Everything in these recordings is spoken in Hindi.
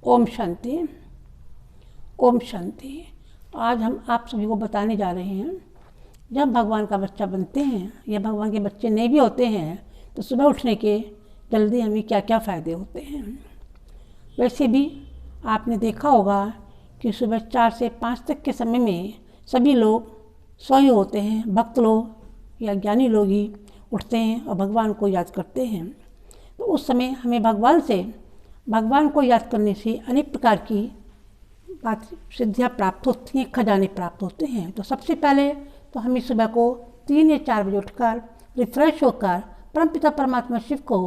ओम शांति। ओम शांति। आज हम आप सभी को बताने जा रहे हैं, जब भगवान का बच्चा बनते हैं या भगवान के बच्चे नहीं भी होते हैं तो सुबह उठने के जल्दी हमें क्या क्या फ़ायदे होते हैं। वैसे भी आपने देखा होगा कि सुबह 4 से 5 तक के समय में सभी लोग सोए होते हैं। भक्त लोग या ज्ञानी लोग ही उठते हैं और भगवान को याद करते हैं। तो उस समय हमें भगवान को याद करने से अनेक प्रकार की सिद्धियाँ प्राप्त होती हैं, खजाने प्राप्त होते हैं। तो सबसे पहले तो हमें सुबह को 3 या 4 बजे उठकर रिफ्रेश होकर परमपिता परमात्मा शिव को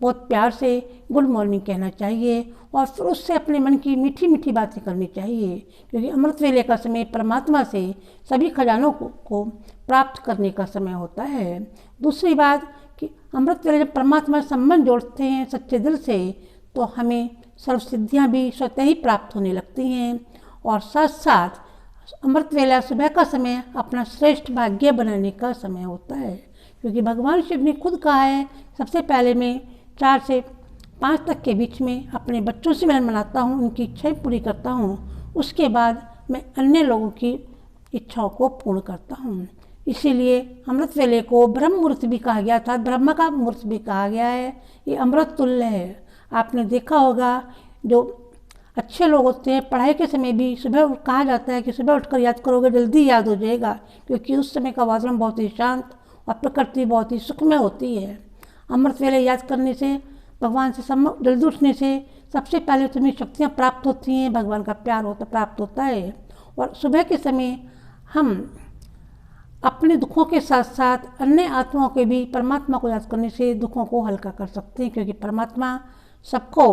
बहुत प्यार से गुड मॉर्निंग कहना चाहिए और फिर उससे अपने मन की मीठी मीठी बातें करनी चाहिए, क्योंकि अमृत वेले का समय परमात्मा से सभी खजानों को प्राप्त करने का समय होता है। दूसरी बात कि अमृत वेले जब परमात्मा से संबंध जोड़ते हैं सच्चे दिल से तो हमें सर्व सिद्धियाँ भी स्वतः ही प्राप्त होने लगती हैं। और साथ साथ अमृत वेला सुबह का समय अपना श्रेष्ठ भाग्य बनाने का समय होता है, क्योंकि भगवान शिव ने खुद कहा है सबसे पहले मैं 4 से 5 तक के बीच में अपने बच्चों से मिलन मनाता हूँ, उनकी इच्छाएं पूरी करता हूँ, उसके बाद मैं अन्य लोगों की इच्छाओं को पूर्ण करता हूँ। इसीलिए अमृत वेले को ब्रह्म मुहूर्त भी कहा गया था, ब्रह्म का मुहूर्त भी कहा गया है। ये अमृत तुल्य है। आपने देखा होगा जो अच्छे लोग होते हैं, पढ़ाई के समय भी सुबह कहा जाता है कि सुबह उठकर याद करोगे जल्दी याद हो जाएगा, क्योंकि उस समय का वातावरण बहुत ही शांत और प्रकृति बहुत ही सुखमय होती है। अमृत वेले याद करने से, भगवान से जल्दी उठने से सबसे पहले तुम्हें शक्तियाँ प्राप्त होती हैं, भगवान का प्यार प्राप्त होता है। और सुबह के समय हम अपने दुखों के साथ साथ अन्य आत्माओं के भी परमात्मा को याद करने से दुखों को हल्का कर सकते हैं, क्योंकि परमात्मा सबको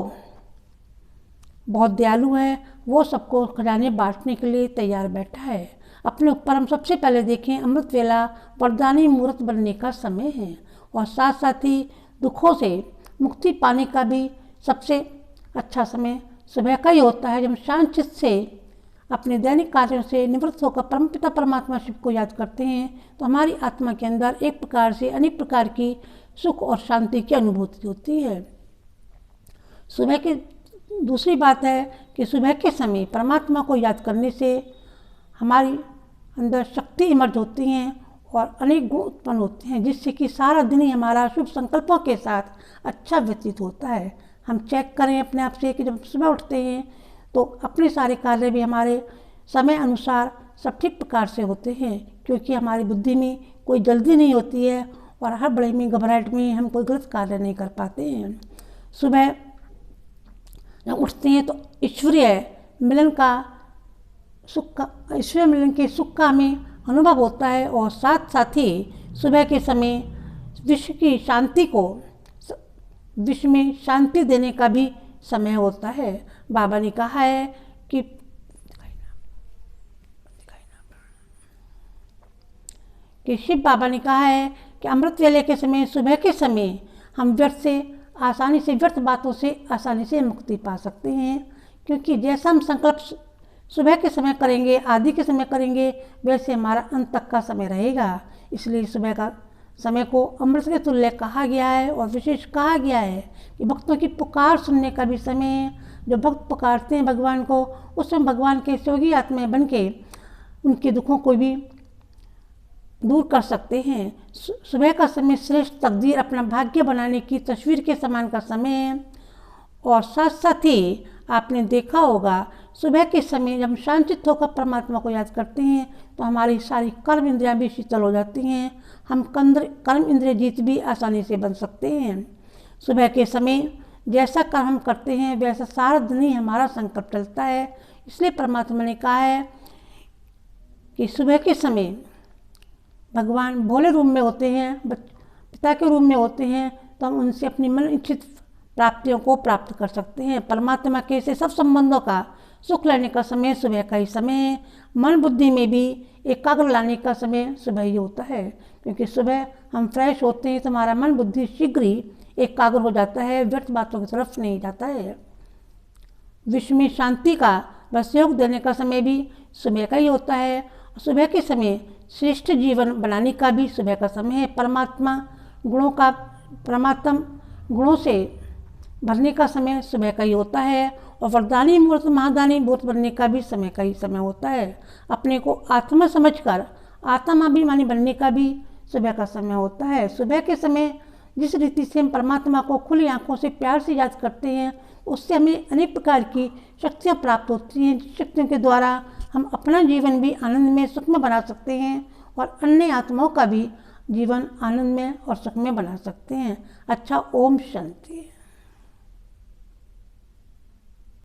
बहुत दयालु है, वो सबको खजाने बांटने के लिए तैयार बैठा है। अपने ऊपर हम सबसे पहले देखें, अमृत वेला वरदानी मुहूर्त बनने का समय है और साथ साथ ही दुखों से मुक्ति पाने का भी सबसे अच्छा समय सुबह का ही होता है, जब शांत चित्त से अपने दैनिक कार्यों से निवृत्त होकर परमपिता परमात्मा शिव को याद करते हैं तो हमारी आत्मा के अंदर एक प्रकार से अनेक प्रकार की सुख और शांति की अनुभूति होती है। सुबह की दूसरी बात है कि सुबह के समय परमात्मा को याद करने से हमारी अंदर शक्ति इमर्ज होती हैं और अनेक गुण उत्पन्न होते हैं, जिससे कि सारा दिन ही हमारा शुभ संकल्पों के साथ अच्छा व्यतीत होता है। हम चेक करें अपने आप से कि जब सुबह उठते हैं तो अपने सारे कार्य भी हमारे समय अनुसार सब ठीक प्रकार से होते हैं, क्योंकि हमारी बुद्धि में कोई जल्दी नहीं होती है और हड़बड़ी में घबराहट में हम कोई गलत कार्य नहीं कर पाते हैं। सुबह जब उठते हैं तो ईश्वरीय मिलन के सुख का हमें अनुभव होता है और साथ साथ ही सुबह के समय विश्व में शांति देने का भी समय होता है। बाबा ने कहा है कि शिव बाबा ने कहा है कि अमृत वेले के समय, सुबह के समय हम व्यर्थ बातों से आसानी से मुक्ति पा सकते हैं, क्योंकि जैसा हम संकल्प सुबह के समय करेंगे, आदि के समय करेंगे, वैसे हमारा अंत तक का समय रहेगा। इसलिए सुबह का समय को अमृत के तुल्य कहा गया है और विशेष कहा गया है कि भक्तों की पुकार सुनने का भी समय है। जो भक्त पुकारते हैं भगवान को, उस समय भगवान के सहयोगी आत्माएं बन के उनके दुखों को भी दूर कर सकते हैं। सुबह का समय श्रेष्ठ तकदीर अपना भाग्य बनाने की तस्वीर के समान का समय है। और साथ साथ ही आपने देखा होगा सुबह के समय जब शांतित होकर परमात्मा को याद करते हैं तो हमारी सारी कर्म इंद्रियां भी शीतल हो जाती हैं। हम कर्म इंद्रिय जीत भी आसानी से बन सकते हैं। सुबह के समय जैसा कर्म हम करते हैं वैसा सारा दिन ही हमारा संकल्प चलता है। इसलिए परमात्मा ने कहा है कि सुबह के समय भगवान भोले रूप में होते हैं, पिता के रूप में होते हैं, तो हम उनसे अपनी मन इच्छित प्राप्तियों को प्राप्त कर सकते हैं। परमात्मा के से सब संबंधों का सुख लेने का समय सुबह का ही समय है। मन बुद्धि में भी एकाग्र लाने का समय सुबह ही होता है, क्योंकि सुबह हम फ्रेश होते हैं तो हमारा मन बुद्धि शीघ्र ही एकाग्र हो जाता है, व्यर्थ बातों की तरफ नहीं जाता है। विश्व में शांति का व सहयोग देने का समय भी सुबह का ही होता है। सुबह के समय श्रेष्ठ जीवन बनाने का भी सुबह का समय है। परमात्मा गुणों से भरने का समय सुबह का ही होता है और वरदानी मुहूर्त महादानी मुहूर्त बनने का भी समय का ही समय होता है। अपने को आत्मा समझकर आत्माभिमानी बनने का भी सुबह का समय होता है। सुबह के समय जिस रीति से हम परमात्मा को खुली आंखों से प्यार से याद करते हैं, उससे हमें अनेक प्रकार की शक्तियाँ प्राप्त होती हैं, जिस शक्तियों के द्वारा हम अपना जीवन भी आनंद में सुख में बना सकते हैं और अन्य आत्माओं का भी जीवन आनंद में और सुख में बना सकते हैं। अच्छा, ओम शांति।